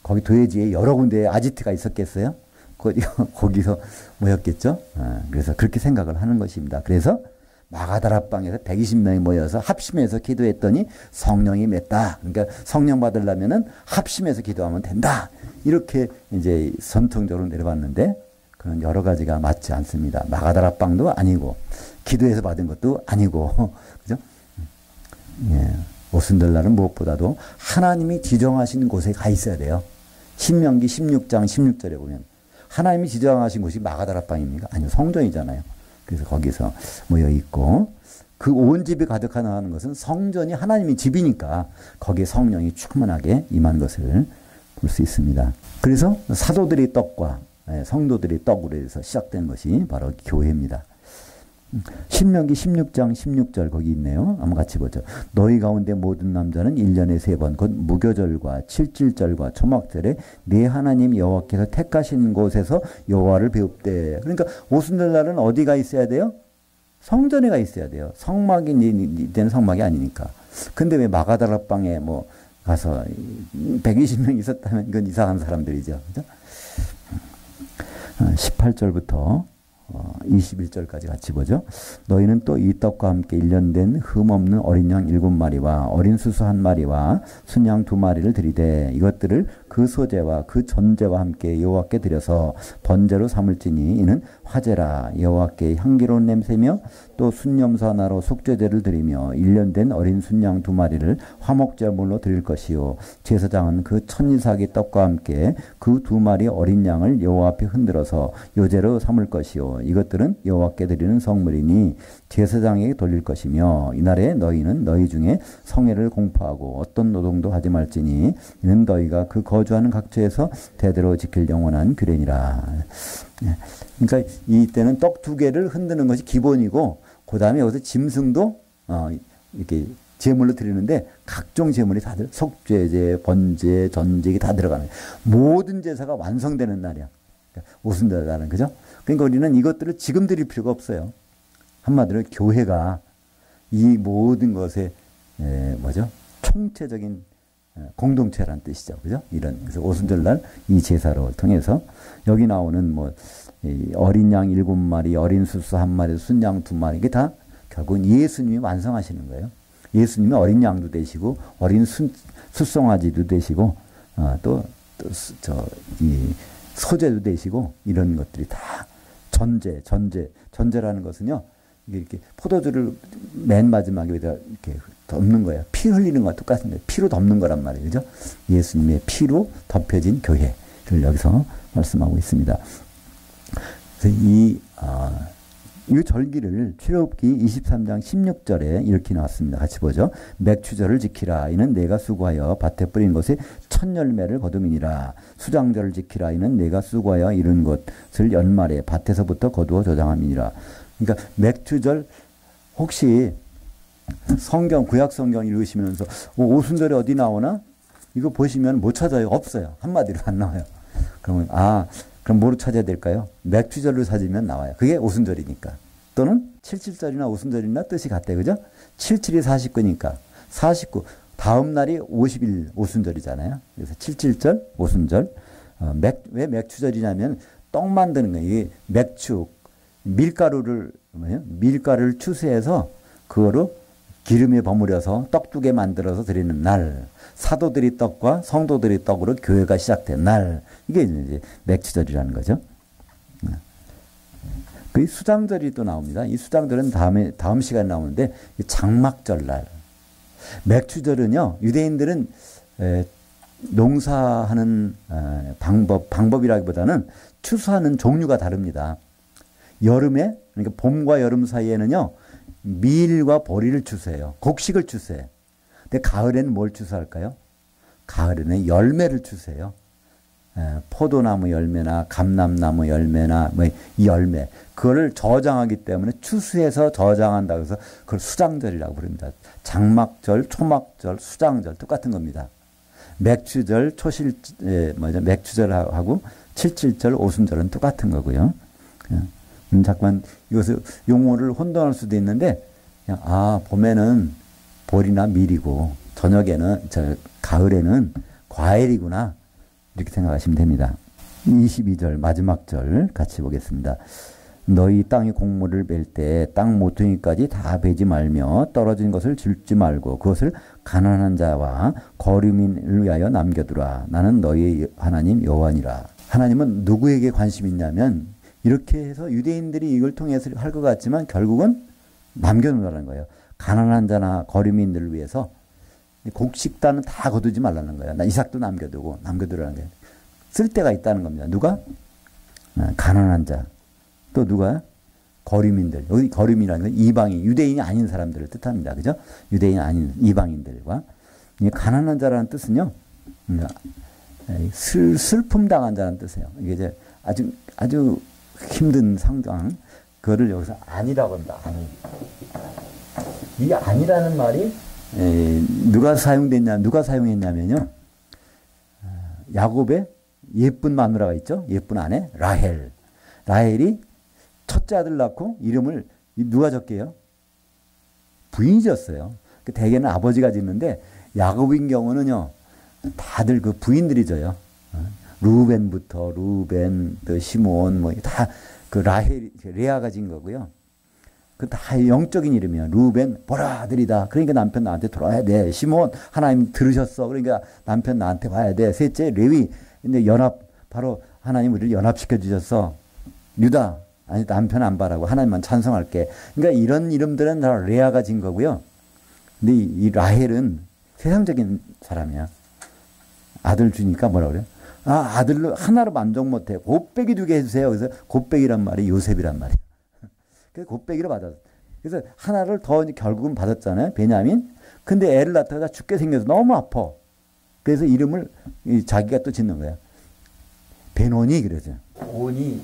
거기 도회지에 여러 군데 아지트가 있었겠어요? 거기서 모였겠죠? 그래서 그렇게 생각을 하는 것입니다. 그래서 마가다락방에서 120명이 모여서 합심해서 기도했더니 성령이 맺다. 그러니까 성령 받으려면은 합심해서 기도하면 된다. 이렇게 이제 전통적으로 내려봤는데 그런 여러 가지가 맞지 않습니다. 마가다락방도 아니고 기도해서 받은 것도 아니고 그죠? 예. 오순절날은 무엇보다도 하나님이 지정하신 곳에 가 있어야 돼요. 신명기 16장 16절에 보면 하나님이 지정하신 곳이 마가다락방입니까? 아니요. 성전이잖아요. 그래서 거기서 모여 있고 그 온 집이 가득하는 것은 성전이 하나님의 집이니까 거기에 성령이 충만하게 임한 것을 볼 수 있습니다. 그래서 사도들이 떡과 성도들이 떡으로 해서 시작된 것이 바로 교회입니다. 신명기 16장 16절 거기 있네요. 한번 같이 보죠. 너희 가운데 모든 남자는 1년에 3번 곧 무교절과 칠칠절과 초막절에 네 하나님 여호와께서 택하신 곳에서 여호와를 배웁되. 그러니까 오순절날은 어디가 있어야 돼요? 성전에 가 있어야 돼요. 성막이 되는 성막이 아니니까. 근데 왜 마가다락방에 뭐 가서 120명 있었다면 그건 이상한 사람들이죠. 그죠? 18절부터 21절까지 같이 보죠. 너희는 또 이 떡과 함께 1년 된 흠없는 어린 양 7마리와 어린 수수 1마리와 순양 2마리를 드리되 이것들을 그 소제와 그 전제와 함께 여호와께 드려서 번제로 삼을지니 이는 화제라. 여호와께 향기로운 냄새며 또 순염소 하나로 속죄제를 드리며 1년 된 어린 순양 2마리를 화목제물로 드릴 것이요 제사장은 그 천이삭의 떡과 함께 그 2마리 어린 양을 여호와 앞에 흔들어서 요제로 삼을 것이요 이것들은 여호와께 드리는 성물이니 제사장에게 돌릴 것이며 이날에 너희는 너희 중에 성회를 공포하고 어떤 노동도 하지 말지니 이는 너희가 그 거주하는 각처에서 대대로 지킬 영원한 규례니라. 그러니까 이때는 떡 2개를 흔드는 것이 기본이고 그 다음에 여기서 짐승도 이렇게 제물로 드리는데 각종 제물이 다들 속죄제, 번제, 전제기 다 들어가는 모든 제사가 완성되는 날이야. 오순절 날은 그죠? 그러니까 우리는 이것들을 지금 드릴 필요가 없어요. 한마디로 교회가 이 모든 것의 뭐죠? 총체적인 공동체라는 뜻이죠. 그죠? 그래서 오순절날 이 제사를 통해서 여기 나오는 뭐 어린 양 7마리, 어린 수수 1마리, 순양 2마리 이게 다 결국은 예수님이 완성하시는 거예요. 예수님이 어린 양도 되시고 어린 숫송아지도 되시고 이 소제도 되시고 이런 것들이 다 전제라는 것은요. 이렇게 포도주를 맨 마지막에 이렇게 덮는 거예요. 피 흘리는 거와 똑같은 거예요. 피로 덮는 거란 말이에요. 그죠? 예수님의 피로 덮여진 교회를 여기서 말씀하고 있습니다. 그래서 이 절기를 출애굽기 23장 16절에 이렇게 나왔습니다. 같이 보죠. 맥추절을 지키라. 이는 내가 수고하여 밭에 뿌린 것에 첫 열매를 거둠이니라. 수장절을 지키라. 이는 내가 수고하여 이룬 것을 연말에 밭에서부터 거두어 저장함이니라. 그러니까 맥추절 혹시 구약 성경 읽으시면서 오순절이 어디 나오나? 이거 보시면 못 찾아요. 없어요. 한마디로 안 나와요. 그러면 그럼 뭐로 찾아야 될까요? 맥추절로 찾으면 나와요. 그게 오순절이니까. 또는 77절이나 오순절이나 뜻이 같대. 그죠? 77이 49니까 49 다음 날이 50일 오순절이잖아요. 그래서 77절 오순절. 왜 맥추절이냐면 떡 만드는 거예요. 이게 맥추 밀가루를 추수해서 그거로 기름에 버무려서 떡 2개 만들어서 드리는 날. 사도들이 떡과 성도들이 떡으로 교회가 시작된 날. 이게 이제 맥추절이라는 거죠. 그 수장절이 또 나옵니다. 이 수장절은 다음 시간에 나오는데 장막절 날. 맥추절은요. 유대인들은 농사하는 방법이라기보다는 추수하는 종류가 다릅니다. 여름에, 그러니까 봄과 여름 사이에는요, 밀과 보리를 추수해요. 곡식을 추수해요. 근데 가을에는 뭘 추수할까요? 가을에는 열매를 추수해요. 포도나무 열매나 감람나무 열매나 뭐 이 열매, 그거를 저장하기 때문에 추수해서 저장한다고 해서 그걸 수장절이라고 부릅니다. 장막절, 초막절, 수장절 똑같은 겁니다. 맥추절, 맥추절하고 칠칠절, 오순절은 똑같은 거고요. 잠깐 이것을 용어를 혼동할 수도 있는데, 그냥 봄에는 보리나 밀이고 저녁에는 가을에는 과일이구나, 이렇게 생각하시면 됩니다. 22절 마지막 절 같이 보겠습니다. 너희 땅의 곡물을 벨 때 땅 모퉁이까지 다 베지 말며 떨어진 것을 줍지 말고 그것을 가난한 자와 거류민을 위하여 남겨두라. 나는 너희 하나님 여호와니라. 하나님은 누구에게 관심이 있냐면, 이렇게 해서 유대인들이 이걸 통해서 할 것 같지만 결국은 남겨놓으라는 거예요. 가난한 자나 거류민들을 위해서 곡식단은 다 거두지 말라는 거예요. 이삭도 남겨두라는 거예요. 쓸 데가 있다는 겁니다. 누가? 가난한 자. 또 누가? 거류민들. 여기 거류민이라는 건 이방인, 유대인이 아닌 사람들을 뜻합니다. 그죠? 유대인이 아닌 이방인들과. 이 가난한 자라는 뜻은요, 슬픔 당한 자라는 뜻이에요. 이게 이제 아주 힘든 상황, 그거를 여기서 아니라고 합니다. 아니. 이 아니라는 말이 누가 사용했냐면요, 야곱의 예쁜 마누라가 있죠. 예쁜 아내 라헬이 첫째 아들 낳고 이름을 누가 졌게요? 부인이 졌어요. 대개는 아버지가 짓는데 야곱인 경우는요, 다들 그 부인들이 져요. 루벤부터 루벤, 또 시몬, 뭐 다 그 레아가 진 거고요. 그 다 영적인 이름이에요. 루벤, 보라 아들이다. 그러니까 남편 나한테 돌아와야 돼. 시몬, 하나님 들으셨어. 그러니까 남편 나한테 와야 돼. 셋째, 레위. 근데 바로 하나님 우리를 연합시켜 주셨어. 유다, 아니 남편 안 바라고 하나님만 찬송할게. 그러니까 이런 이름들은 다 레아가 진 거고요. 근데 이 라헬은 세상적인 사람이야. 아들 주니까 뭐라 그래요? 아들로 하나로 만족 못해. 곱빼기 2개 해주세요. 그래서 곱빼기란 말이 요셉이란 말이에요. 그래서 곱빼기로 받았어. 그래서 하나를 더 결국은 받았잖아요. 베냐민. 근데 애를 낳다가 죽게 생겨서 너무 아파. 그래서 이름을 자기가 또 짓는 거야. 베노니 그러죠. 오니,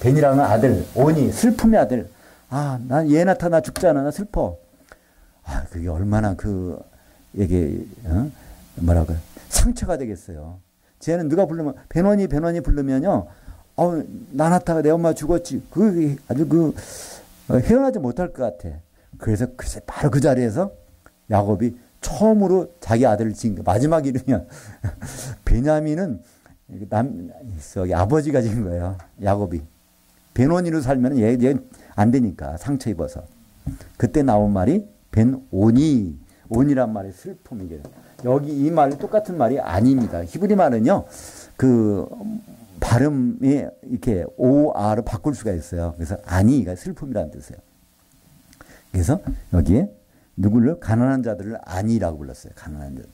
벤이라는 아들, 오니, 슬픔의 아들. 난 얘 나타나 죽잖아. 나 슬퍼. 그게 얼마나 이게, 뭐라고요? 상처가 되겠어요. 쟤는 누가 부르면, 베노니 부르면요, 나나타가 내 엄마 죽었지. 아주 헤어나지 못할 것 같아. 그래서 글쎄 바로 그 자리에서 야곱이 처음으로 자기 아들을 지은 거. 마지막 이름이야. 베냐민은 아버지가 지은 거예요. 야곱이. 베노니로 살면 얘 안 되니까 상처 입어서. 그때 나온 말이 벤오니. 온이란 말이 슬픔이게. 여기 이 말이 똑같은 말이 아닙니다. 히브리 말은요, 발음이 이렇게 OR을 바꿀 수가 있어요. 그래서 아니가 슬픔이라는 뜻이에요. 그래서 여기에 누구를? 가난한 자들을 아니라고 불렀어요. 가난한 자들.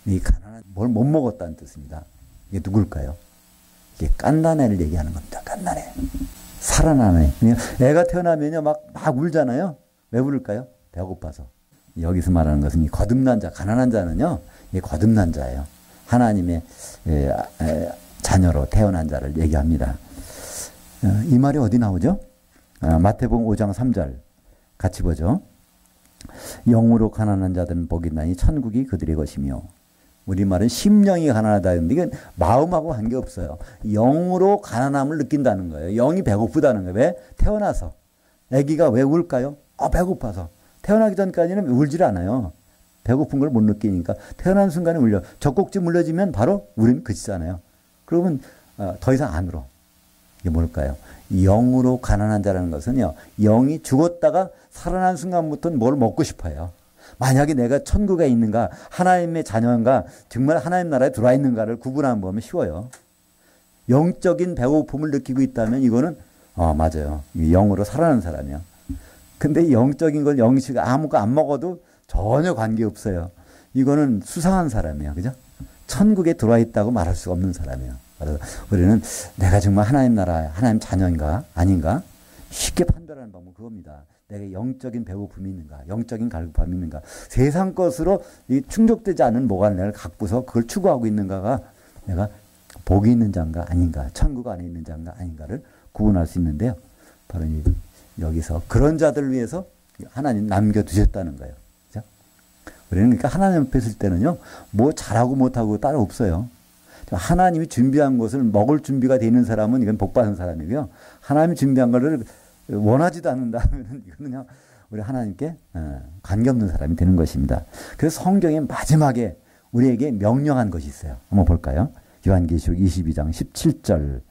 이 뭘 못 먹었다는 뜻입니다. 이게 누굴까요? 이게 갓난애를 얘기하는 겁니다. 갓난애. 살아나네. 애가 태어나면요, 막 울잖아요. 왜 울을까요? 배고파서. 여기서 말하는 것은 이 거듭난 자, 가난한 자는요, 이 거듭난 자예요. 하나님의 자녀로 태어난 자를 얘기합니다. 이 말이 어디 나오죠? 마태복음 5장 3절 같이 보죠. 영으로 가난한 자들은 복이 있나니 천국이 그들의 것이며. 우리말은 심령이 가난하다. 이건 마음하고 관계없어요. 영으로 가난함을 느낀다는 거예요. 영이 배고프다는 거예요. 왜? 태어나서. 아기가 왜 울까요? 배고파서. 태어나기 전까지는 울질 않아요. 배고픈 걸 못 느끼니까. 태어난 순간에 울려. 젖꼭지 물려지면 바로 울음 그치잖아요. 그러면 더 이상 안 울어. 이게 뭘까요? 영으로 가난한 자라는 것은요, 영이 죽었다가 살아난 순간부터는 뭘 먹고 싶어요. 만약에 내가 천국에 있는가, 하나님의 자녀인가, 정말 하나님 나라에 들어와 있는가를 구분하면 보면 쉬워요. 영적인 배고픔을 느끼고 있다면 이거는 맞아요. 영으로 살아난 사람이요. 근데 영적인 걸 영식 아무거 안 먹어도 전혀 관계없어요. 이거는 수상한 사람이에요. 그죠? 천국에 들어와 있다고 말할 수가 없는 사람이에요. 그래서 우리는 내가 정말 하나님 나라, 하나님 자녀인가 아닌가 쉽게 판단하는 방법은 그겁니다. 내가 영적인 배고픔이 있는가, 영적인 갈급함이 있는가, 세상 것으로 충족되지 않은 모관을 갖고서 그걸 추구하고 있는가가 내가 복이 있는 자인가 아닌가, 천국 안에 있는 자인가 아닌가를 구분할 수 있는데요. 바로 여기서 그런 자들을 위해서 하나님 남겨두셨다는 거예요. 그죠? 우리는 그러니까 하나님 앞에 있을 때는요, 뭐 잘하고 못하고 따로 없어요. 하나님이 준비한 것을 먹을 준비가 되는 사람은 이건 복받은 사람이고요. 하나님이 준비한 것을 원하지도 않는다면 이거는 그냥 우리 하나님께 관계없는 사람이 되는 것입니다. 그래서 성경의 마지막에 우리에게 명령한 것이 있어요. 한번 볼까요? 요한계시록 22장 17절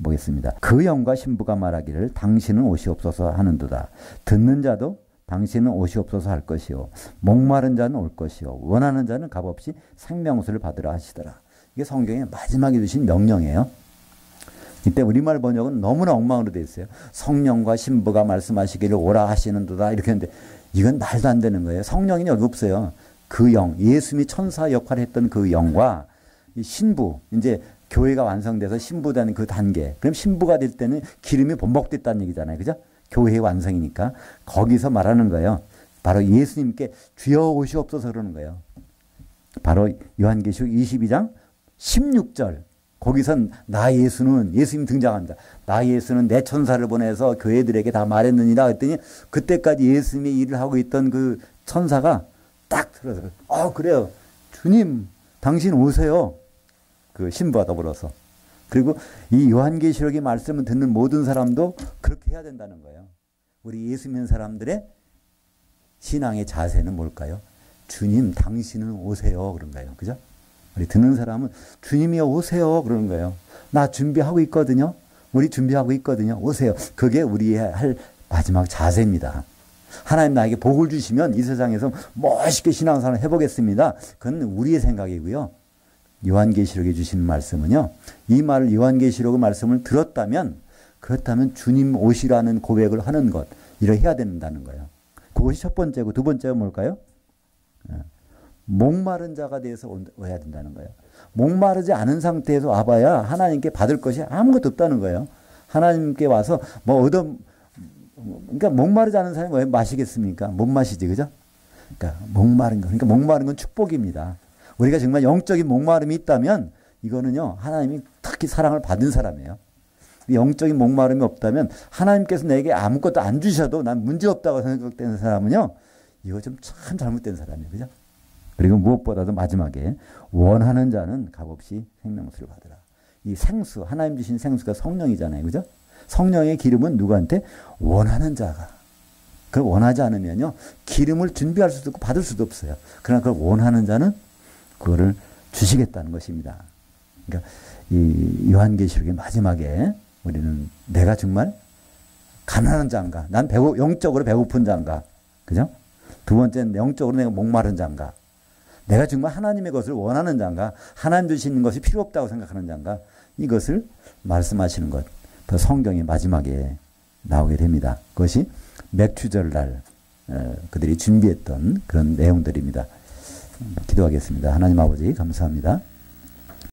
보겠습니다. 그 영과 신부가 말하기를 당신은 옷이 없어서 하는도다. 듣는 자도 당신은 옷이 없어서 할 것이요. 목마른 자는 올 것이요. 원하는 자는 값없이 생명수를 받으라 하시더라. 이게 성경의 마지막에 주신 명령이에요. 이때 우리말 번역은 너무나 엉망으로 되어 있어요. 성령과 신부가 말씀하시기를 오라 하시는도다 이렇게 했는데 이건 말도 안 되는 거예요. 성령이 여기 없어요. 그 영, 예수님이 천사 역할을 했던 그 영과 이 신부, 이제 교회가 완성돼서 신부되는 그 단계. 그럼 신부가 될 때는 기름이 범벅됐다는 얘기잖아요. 그죠? 교회의 완성이니까. 거기서 말하는 거예요. 바로 예수님께 주여 오시옵소서 그러는 거예요. 바로 요한계시록 22장 16절. 거기선 나 예수는, 예수님 등장합니다. 나 예수는 내 천사를 보내서 교회들에게 다 말했느니라 했더니 그때까지 예수님의 일을 하고 있던 그 천사가 딱 들어서 그래요. 주님 당신 오세요. 그 신부와 더불어서. 그리고 이 요한계시록의 말씀을 듣는 모든 사람도 그렇게 해야 된다는 거예요. 우리 예수 믿는 사람들의 신앙의 자세는 뭘까요? 주님 당신은 오세요 그런 거예요. 그죠? 우리 듣는 사람은 주님이 오세요 그러는 거예요. 나 준비하고 있거든요. 우리 준비하고 있거든요. 오세요. 그게 우리의 할 마지막 자세입니다. 하나님 나에게 복을 주시면 이 세상에서 멋있게 신앙생활을 해보겠습니다. 그건 우리의 생각이고요. 요한계시록에 주시는 말씀은요. 이 말을 요한계시록의 말씀을 들었다면 그렇다면 주님 오시라는 고백을 하는 것 이렇게 해야 된다는 거예요. 그것이 첫 번째고 두 번째가 뭘까요? 목마른 자가 돼서 와야 된다는 거예요. 목마르지 않은 상태에서 와봐야 하나님께 받을 것이 아무것도 없다는 거예요. 하나님께 와서 그러니까 목마르지 않은 사람이 왜 마시겠습니까? 못 마시지, 그죠? 그러니까 목마른 건 축복입니다. 우리가 정말 영적인 목마름이 있다면 이거는요, 하나님이 특히 사랑을 받은 사람이에요. 영적인 목마름이 없다면 하나님께서 내게 아무것도 안 주셔도 난 문제없다고 생각되는 사람은요, 이거 좀 참 잘못된 사람이에요. 그죠? 그리고 무엇보다도 마지막에 원하는 자는 값없이 생명수를 받으라. 이 생수, 하나님 주신 생수가 성령이잖아요. 그죠? 성령의 기름은 누구한테? 원하는 자가. 그걸 원하지 않으면요, 기름을 준비할 수도 없고 받을 수도 없어요. 그러나 그걸 원하는 자는 그거를 주시겠다는 것입니다. 그러니까 이 요한계시록의 마지막에 우리는 내가 정말 가난한 자인가? 난 영적으로 배고픈 자인가? 그죠? 두 번째는 영적으로 내가 목마른 자인가? 내가 정말 하나님의 것을 원하는 자인가? 하나님 주시는 것이 필요 없다고 생각하는 자인가? 이것을 말씀하시는 것. 그 성경의 마지막에 나오게 됩니다. 그것이 맥추절날 그들이 준비했던 그런 내용들입니다. 기도하겠습니다. 하나님 아버지 감사합니다.